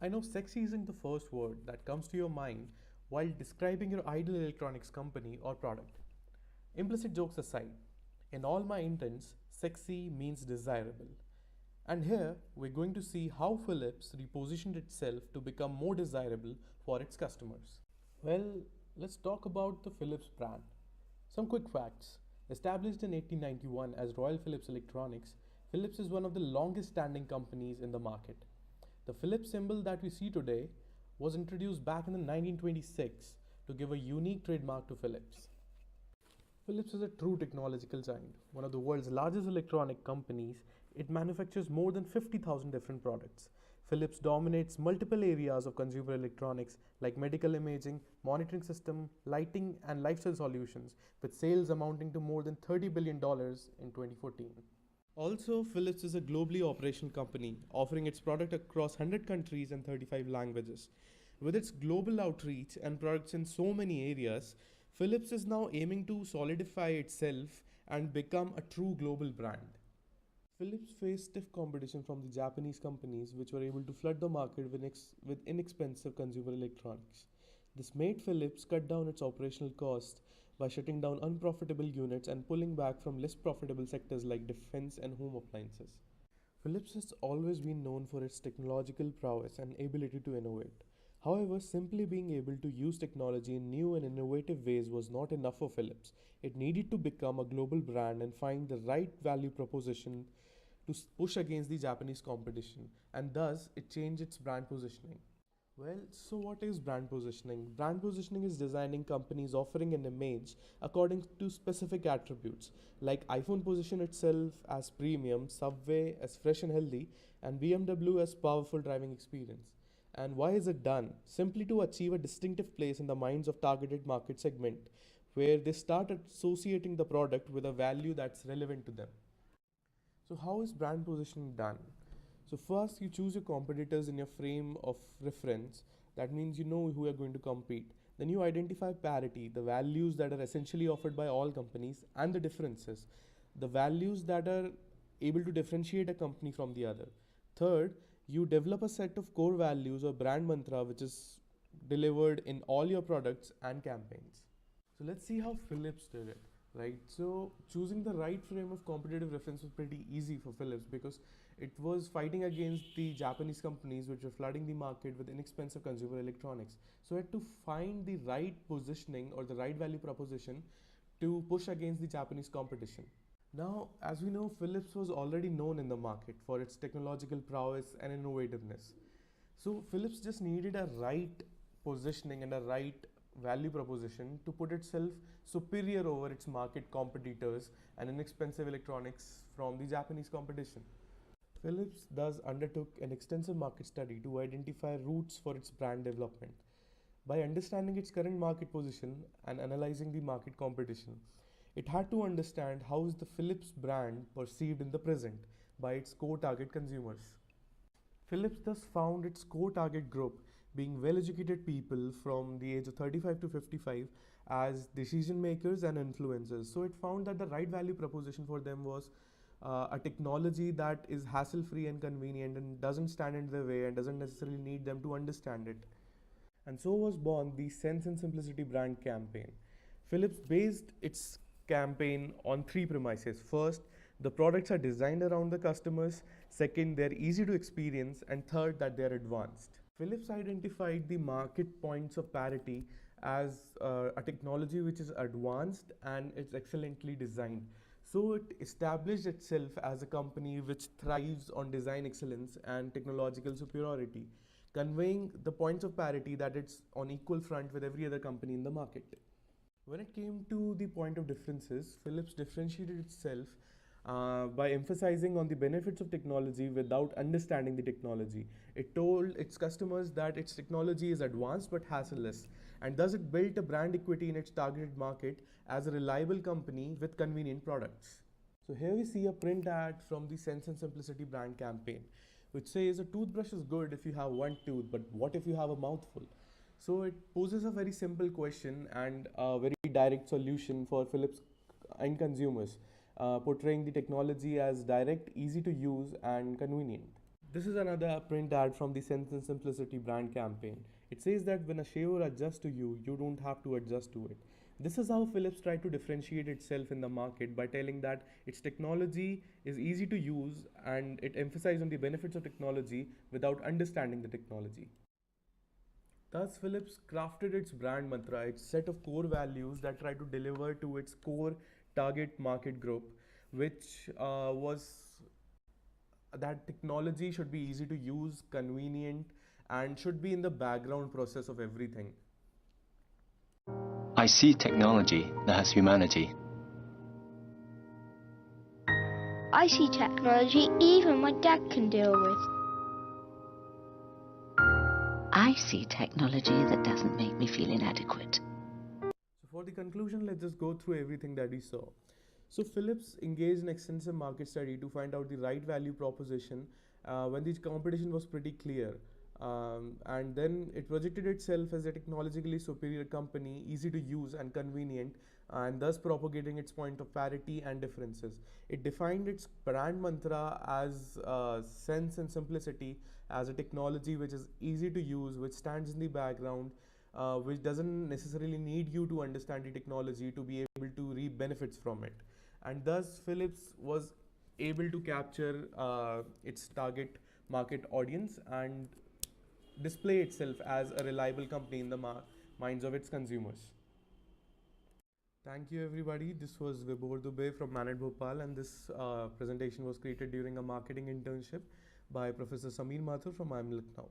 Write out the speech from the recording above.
I know sexy isn't the first word that comes to your mind while describing your ideal electronics company or product. Implicit jokes aside, in all my intents, sexy means desirable. And here we're going to see how Philips repositioned itself to become more desirable for its customers. Well, let's talk about the Philips brand. Some quick facts. Established in 1891 as Royal Philips Electronics, Philips is one of the longest standing companies in the market. The Philips symbol that we see today was introduced back in the 1926 to give a unique trademark to Philips. Philips is a true technological giant, one of the world's largest electronic companies. It manufactures more than 50,000 different products. Philips dominates multiple areas of consumer electronics like medical imaging, monitoring system, lighting, and lifestyle solutions, with sales amounting to more than $30 billion in 2014. Also, Philips is a globally operational company, offering its product across 100 countries and 35 languages. With its global outreach and products in so many areas, Philips is now aiming to solidify itself and become a true global brand. Philips faced stiff competition from the Japanese companies, which were able to flood the market with inexpensive consumer electronics. This made Philips cut down its operational costs by shutting down unprofitable units and pulling back from less profitable sectors like defense and home appliances. Philips has always been known for its technological prowess and ability to innovate. However, simply being able to use technology in new and innovative ways was not enough for Philips. It needed to become a global brand and find the right value proposition to push against the Japanese competition, and thus it changed its brand positioning. Well, so what is brand positioning? Brand positioning is designing companies offering an image according to specific attributes, like iPhone position itself as premium, Subway as fresh and healthy, and BMW as powerful driving experience. And why is it done? Simply to achieve a distinctive place in the minds of targeted market segment, where they start associating the product with a value that's relevant to them. So how is brand positioning done? So first you choose your competitors in your frame of reference. That means you know who you're going to compete. Then you identify parity, the values that are essentially offered by all companies, and the differences, the values that are able to differentiate a company from the other. Third, you develop a set of core values or brand mantra which is delivered in all your products and campaigns. So let's see how Philips did it, right? So choosing the right frame of competitive reference was pretty easy for Philips because it was fighting against the Japanese companies which were flooding the market with inexpensive consumer electronics. So it had to find the right positioning or the right value proposition to push against the Japanese competition. Now, as we know, Philips was already known in the market for its technological prowess and innovativeness. So Philips just needed a right positioning and a right value proposition to put itself superior over its market competitors and inexpensive electronics from the Japanese competition. Philips thus undertook an extensive market study to identify routes for its brand development. By understanding its current market position and analyzing the market competition, it had to understand how is the Philips brand perceived in the present by its core target consumers. Philips thus found its core target group being well-educated people from the age of 35 to 55 as decision makers and influencers. So it found that the right value proposition for them was a technology that is hassle-free and convenient and doesn't stand in their way and doesn't necessarily need them to understand it. And so was born the Sense and Simplicity brand campaign. Philips based its campaign on three premises. First, the products are designed around the customers. Second, they're easy to experience. And third, that they're advanced. Philips identified the market points of parity as a technology which is advanced and it's excellently designed. So it established itself as a company which thrives on design excellence and technological superiority, conveying the points of parity that it's on equal front with every other company in the market. When it came to the point of differences, Philips differentiated itself by emphasizing on the benefits of technology without understanding the technology. It told its customers that its technology is advanced but hassleless, and thus it built a brand equity in its targeted market as a reliable company with convenient products. So here we see a print ad from the Sense and Simplicity brand campaign, which says a toothbrush is good if you have one tooth, but what if you have a mouthful? So it poses a very simple question and a very direct solution for Philips and consumers, portraying the technology as direct, easy to use, and convenient. This is another print ad from the Sense and Simplicity brand campaign. It says that when a shaver adjusts to you, you don't have to adjust to it. This is how Philips tried to differentiate itself in the market by telling that its technology is easy to use, and it emphasized on the benefits of technology without understanding the technology. Thus, Philips crafted its brand mantra, its set of core values that try to deliver to its core target market group, which was that technology should be easy to use, convenient, and should be in the background process of everything. I see technology that has humanity. I see technology even my dad can deal with. I see technology that doesn't make me feel inadequate. So for the conclusion, let's just go through everything that we saw. So Philips engaged in extensive market study to find out the right value proposition when the competition was pretty clear. And then it projected itself as a technologically superior company, easy to use and convenient, and thus propagating its point of parity and differences. It defined its brand mantra as sense and simplicity, as a technology which is easy to use, which stands in the background, which doesn't necessarily need you to understand the technology to be able to reap benefits from it. And thus, Philips was able to capture its target market audience and display itself as a reliable company in the minds of its consumers. Thank you, everybody. This was Vibhor Dubey from Manad Bhopal, and this presentation was created during a marketing internship by Professor Mathur from IIM Lucknow.